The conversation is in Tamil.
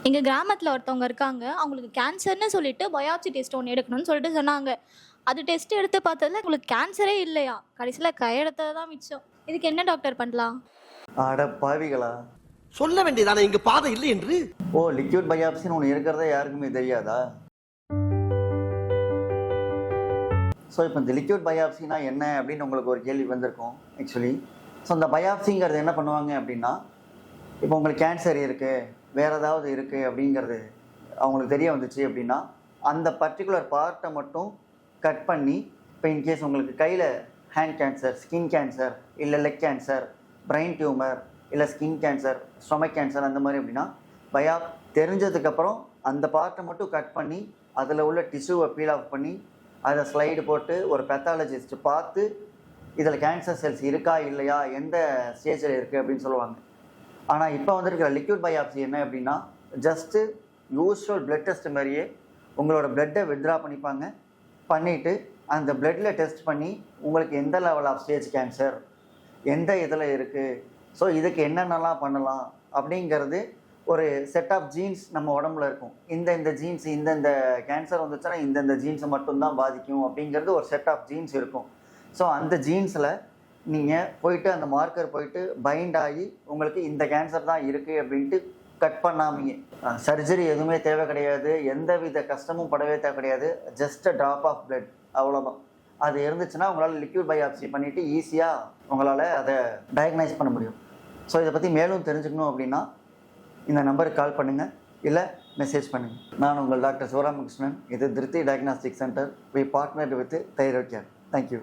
எங்க கிராமத்துல ஒருத்தவங்க இருக்காங்க. அவங்களுக்கு கேன்சர்ன்னு சொல்லிட்டு பயாப்சி டெஸ்ட் ஒண்ணு எடுக்கணும்னு சொல்லிட்டு சொன்னாங்க. அது டெஸ்ட் எடுத்து பார்த்ததுல உங்களுக்கு கேன்சரே இல்லையாம். கடைசில கையெழுத்தது தான் மிச்சம். இதுக்கு என்ன டாக்டர் பண்ணலாம்? அட பாவிகளா! சொல்ல வேண்டியதானே இங்கு பாதை இல்லை என்று. ஓ! லிக்விட் பயாப்சின்னு ஒண்ணு இருக்கிறதே யாருக்குமே தெரியாதா? ஸோ இப்போ இந்த லிக்விட் பயாப்சினா என்ன அப்படின்னு உங்களுக்கு ஒரு கேள்வி வந்திருக்கும் ஆக்சுவலி. ஸோ இந்த பயாப்சிங்கிறது என்ன பண்ணுவாங்க அப்படின்னா, இப்போ உங்களுக்கு கேன்சர் இருக்குது, வேறு ஏதாவது இருக்குது அப்படிங்கிறது அவங்களுக்கு தெரிய வந்துச்சு அப்படின்னா, அந்த பர்டிகுலர் பார்ட்டை மட்டும் கட் பண்ணி, இப்போ இன்கேஸ் உங்களுக்கு கையில் ஹேண்ட் கேன்சர், ஸ்கின் கேன்சர், இல்லை லெக் கேன்சர், பிரெயின் டியூமர், இல்லை ஸ்கின் கேன்சர், ஸ்டொமக் கேன்சர் அந்த மாதிரி அப்படின்னா, தெரிஞ்சதுக்கப்புறம் அந்த பார்ட்டை மட்டும் கட் பண்ணி அதில் உள்ள டிஷ்யூவை பீல் ஆஃப் பண்ணி அதை ஸ்லைடு போட்டு ஒரு பெத்தாலஜிஸ்ட் பார்த்து இதில் கேன்சர் செல்ஸ் இருக்கா இல்லையா, எந்த ஸ்டேஜில் இருக்குது அப்படின்னு சொல்லுவாங்க. ஆனால் இப்போ வந்திருக்கிற லிக்விட் பயாப்சி என்ன அப்படின்னா, ஜஸ்ட்டு யூஸ்வல் பிளட் டெஸ்ட் மாதிரியே உங்களோட பிளட்டை வித்ட்ரா பண்ணிப்பாங்க. பண்ணிவிட்டு அந்த பிளட்டில் டெஸ்ட் பண்ணி உங்களுக்கு எந்த லெவல் ஆஃப் ஸ்டேஜ் கேன்சர், எந்த இதில் இருக்குது, ஸோ இதுக்கு என்னென்னலாம் பண்ணலாம் அப்படிங்கிறது ஒரு செட் ஆஃப் ஜீன்ஸ் நம்ம உடம்புல இருக்கும். இந்த ஜீன்ஸ் இந்த கேன்சர் வந்துச்சுன்னா இந்த ஜீன்ஸை மட்டும்தான் பாதிக்கும் அப்படிங்கிறது ஒரு செட் ஆஃப் ஜீன்ஸ் இருக்கும். ஸோ அந்த ஜீன்ஸில் நீங்கள் போயிட்டு அந்த மார்க்கர் போயிட்டு பைண்ட் ஆகி உங்களுக்கு இந்த கேன்சர் தான் இருக்குது அப்படின்ட்டு கட் பண்ணாமையே, சர்ஜரி எதுவுமே தேவை கிடையாது, எந்த வித கஷ்டமும் படவே தேவை கிடையாது, just a drop of blood, அவ்வளோதான். அது இருந்துச்சுன்னா உங்களால் லிக்விட் பயாப்சி பண்ணிவிட்டு ஈஸியாக உங்களால் அதை டயக்னைஸ் பண்ண முடியும். ஸோ இதை பற்றி மேலும் தெரிஞ்சுக்கணும் அப்படின்னா இந்த நம்பருக்கு கால் பண்ணுங்கள், இல்லை மெசேஜ் பண்ணுங்கள். நான் உங்கள் டாக்டர் சிவராமகிருஷ்ணன். இது Tripti diagnostic centre. We partnered with thyroid care. Thank you.